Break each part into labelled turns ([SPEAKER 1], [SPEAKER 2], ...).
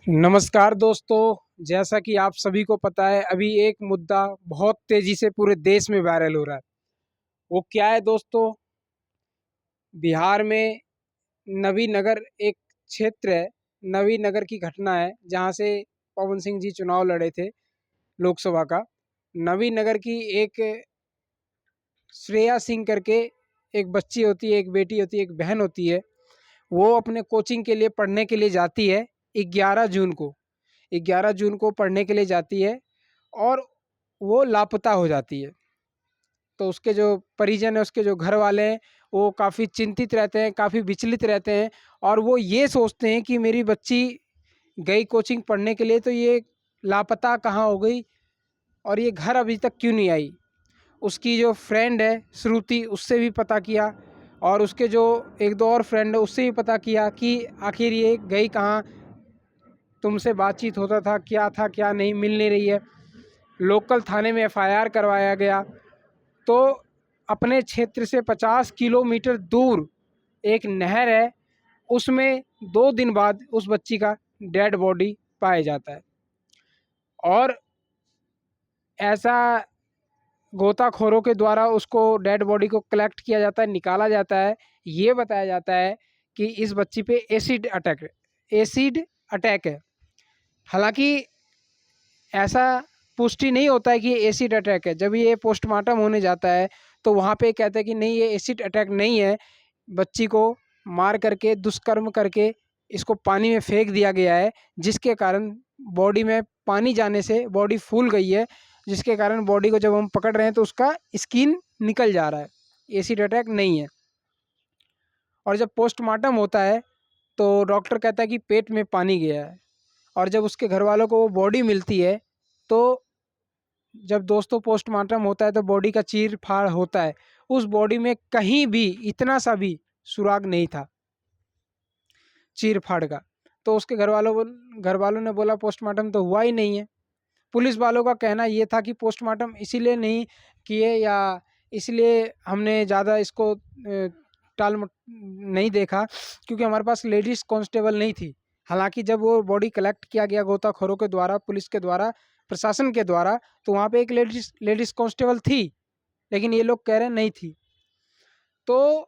[SPEAKER 1] नमस्कार दोस्तों। जैसा कि आप सभी को पता है, अभी एक मुद्दा बहुत तेजी से पूरे देश में वायरल हो रहा है। वो क्या है दोस्तों? बिहार में नवीनगर एक क्षेत्र है। नवीनगर की घटना है जहां से पवन सिंह जी चुनाव लड़े थे लोकसभा का। नवीनगर की एक श्रेया सिंह करके एक बच्ची होती है, एक बेटी होती है, एक बहन होती है। वो अपने कोचिंग के लिए पढ़ने के लिए जाती है 11 जून को। 11 जून को पढ़ने के लिए जाती है और वो लापता हो जाती है। तो उसके जो परिजन है, उसके जो घर वाले हैं, वो काफ़ी चिंतित रहते हैं, काफ़ी विचलित रहते हैं। और वो ये सोचते हैं कि मेरी बच्ची गई कोचिंग पढ़ने के लिए, तो ये लापता कहाँ हो गई और ये घर अभी तक क्यों नहीं आई। उसकी जो फ्रेंड है श्रुति, उससे भी पता किया और उसके जो एक दो और फ्रेंड है उससे भी पता किया कि आखिर ये गई कहाँ, तुमसे बातचीत होता था क्या नहीं, मिल नहीं रही है। लोकल थाने में एफआईआर करवाया गया। तो अपने क्षेत्र से 50 किलोमीटर दूर एक नहर है, उसमें 2 दिन बाद उस बच्ची का डेड बॉडी पाया जाता है। और ऐसा गोताखोरों के द्वारा उसको डेड बॉडी को कलेक्ट किया जाता है, निकाला जाता है। ये बताया जाता है कि इस बच्ची पे एसिड अटैक है। हालांकि ऐसा पुष्टि नहीं होता है कि ये एसिड अटैक है। जब ये पोस्टमार्टम होने जाता है तो वहाँ पे कहते हैं कि नहीं, ये एसिड अटैक नहीं है, बच्ची को मार करके दुष्कर्म करके इसको पानी में फेंक दिया गया है, जिसके कारण बॉडी में पानी जाने से बॉडी फूल गई है, जिसके कारण बॉडी को जब हम पकड़ रहे हैं तो उसका स्किन निकल जा रहा है। एसिड अटैक नहीं है। और जब पोस्टमार्टम होता है तो डॉक्टर कहता है कि पेट में पानी गया है। और जब उसके घर वालों को वो बॉडी मिलती है तो जब दोस्तों पोस्टमार्टम होता है तो बॉडी का चीर फाड़ होता है। उस बॉडी में कहीं भी इतना सा भी सुराग नहीं था चीर फाड़ का। तो उसके घर वालों ने बोला पोस्टमार्टम तो हुआ ही नहीं है। पुलिस वालों का कहना ये था कि पोस्टमार्टम इसीलिए नहीं किए या इसलिए हमने ज़्यादा इसको नहीं देखा क्योंकि हमारे पास लेडीज़ कांस्टेबल नहीं थी। हालांकि जब वो बॉडी कलेक्ट किया गया गोताखोरों के द्वारा, पुलिस के द्वारा, प्रशासन के द्वारा, तो वहाँ पे एक लेडीज़ कांस्टेबल थी, लेकिन ये लोग कह रहे नहीं थी। तो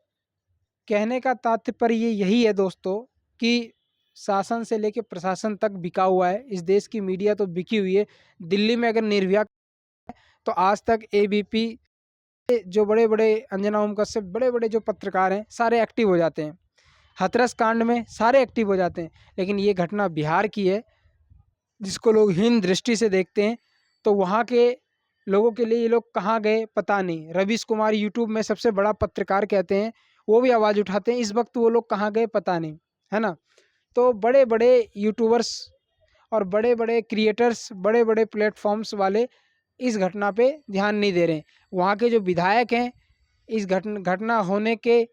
[SPEAKER 1] कहने का तात्पर्य यही है दोस्तों कि शासन से लेकर प्रशासन तक बिका हुआ है। इस देश की मीडिया तो बिकी हुई है। दिल्ली में अगर निर्भया तो आज तक एबीपी, जो बड़े बड़े अंजना ओम कश्यप, बड़े बड़े जो पत्रकार हैं सारे एक्टिव हो जाते हैं। हाथरस कांड में सारे एक्टिव हो जाते हैं। लेकिन ये घटना बिहार की है जिसको लोग हीन दृष्टि से देखते हैं। तो वहाँ के लोगों के लिए ये लोग कहाँ गए पता नहीं। रवीश कुमार यूट्यूब में सबसे बड़ा पत्रकार कहते हैं, वो भी आवाज़ उठाते हैं। इस वक्त वो लोग कहाँ गए पता नहीं, है ना। तो बड़े बड़े यूट्यूबर्स और बड़े बड़े क्रिएटर्स, बड़े बड़े प्लेटफॉर्म्स वाले इस घटना पे ध्यान नहीं दे रहे हैं। वहाँ के जो विधायक हैं इस घटना होने के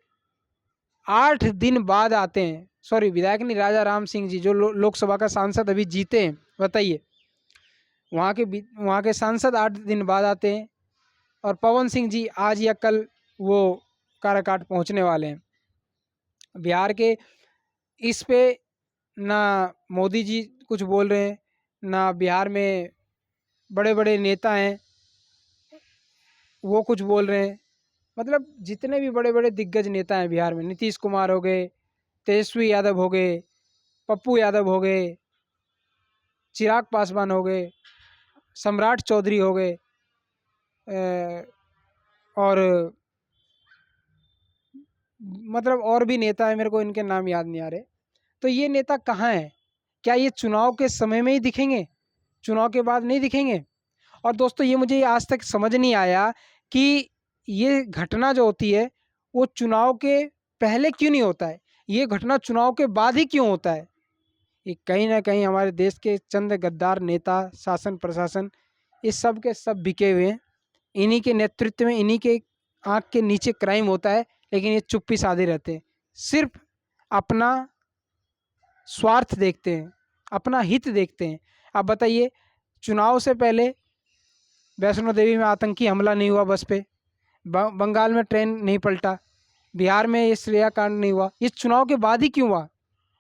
[SPEAKER 1] 8 दिन बाद आते हैं। सॉरी, विधायक नहीं, राजा राम सिंह जी जो लोकसभा का सांसद अभी जीते हैं। बताइए, वहाँ के सांसद 8 दिन बाद आते हैं और पवन सिंह जी आज या कल वो काराकाट पहुँचने वाले हैं। बिहार के इस पे ना मोदी जी कुछ बोल रहे हैं, ना बिहार में बड़े बड़े नेता हैं वो कुछ बोल रहे हैं। मतलब जितने भी बड़े बड़े दिग्गज नेता हैं बिहार में, नीतीश कुमार हो गए, तेजस्वी यादव हो गए, पप्पू यादव हो गए, चिराग पासवान हो गए, सम्राट चौधरी हो गए, और मतलब और भी नेता है, मेरे को इनके नाम याद नहीं आ रहे। तो ये नेता कहाँ हैं? क्या ये चुनाव के समय में ही दिखेंगे, चुनाव के बाद नहीं दिखेंगे? और दोस्तों ये मुझे आज तक समझ नहीं आया कि ये घटना जो होती है वो चुनाव के पहले क्यों नहीं होता है, ये घटना चुनाव के बाद ही क्यों होता है। ये कहीं ना कहीं हमारे देश के चंद गद्दार नेता, शासन प्रशासन, इस सब के सब बिके हुए हैं। इन्हीं के नेतृत्व में, इन्हीं के आँख के नीचे क्राइम होता है, लेकिन ये चुप्पी साधे रहते हैं। सिर्फ अपना स्वार्थ देखते हैं, अपना हित देखते हैं। आप बताइए, चुनाव से पहले वैष्णो देवी में आतंकी हमला नहीं हुआ बस पे, बंगाल में ट्रेन नहीं पलटा, बिहार में ये श्रेया कांड नहीं हुआ, ये चुनाव के बाद ही क्यों हुआ?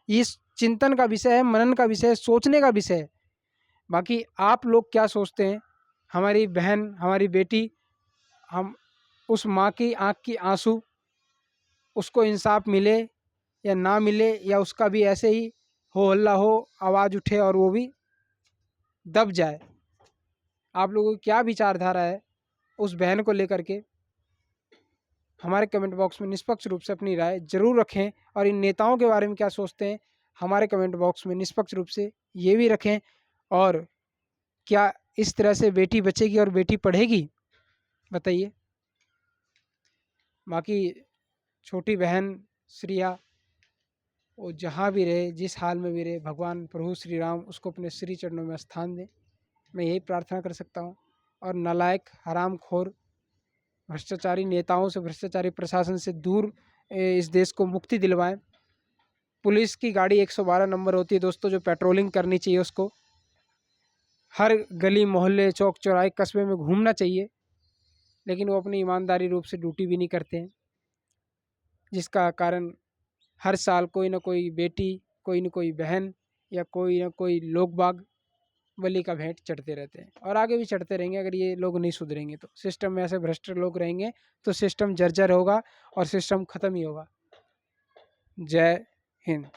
[SPEAKER 1] इस चिंतन का विषय है, मनन का विषय है, सोचने का विषय है। बाकी आप लोग क्या सोचते हैं? हमारी बहन, हमारी बेटी, हम उस माँ की आँख की आंसू, उसको इंसाफ मिले या ना मिले, या उसका भी ऐसे ही हो हल्ला हो, आवाज़ उठे और वो भी दब जाए। आप लोगों की क्या विचारधारा है उस बहन को लेकर के? हमारे कमेंट बॉक्स में निष्पक्ष रूप से अपनी राय जरूर रखें, और इन नेताओं के बारे में क्या सोचते हैं हमारे कमेंट बॉक्स में निष्पक्ष रूप से ये भी रखें। और क्या इस तरह से बेटी बचेगी और बेटी पढ़ेगी? बताइए। बाकी छोटी बहन श्रिया, वो जहाँ भी रहे, जिस हाल में भी रहे, भगवान प्रभु श्री राम उसको अपने श्री चरणों में स्थान दें, मैं यही प्रार्थना कर सकता हूँ। और नालायक, हरामखोर, भ्रष्टाचारी नेताओं से, भ्रष्टाचारी प्रशासन से दूर इस देश को मुक्ति दिलवाएं। पुलिस की गाड़ी 112 नंबर होती है दोस्तों, जो पेट्रोलिंग करनी चाहिए, उसको हर गली मोहल्ले चौक चौराहे कस्बे में घूमना चाहिए, लेकिन वो अपनी ईमानदारी रूप से ड्यूटी भी नहीं करते हैं, जिसका कारण हर साल कोई ना कोई बेटी, कोई ना कोई बहन, या कोई ना कोई लोग बाग बलि का भेंट चढ़ते रहते हैं, और आगे भी चढ़ते रहेंगे अगर ये लोग नहीं सुधरेंगे तो। सिस्टम में ऐसे भ्रष्ट लोग रहेंगे तो सिस्टम जर्जर होगा और सिस्टम खत्म ही होगा। जय हिंद।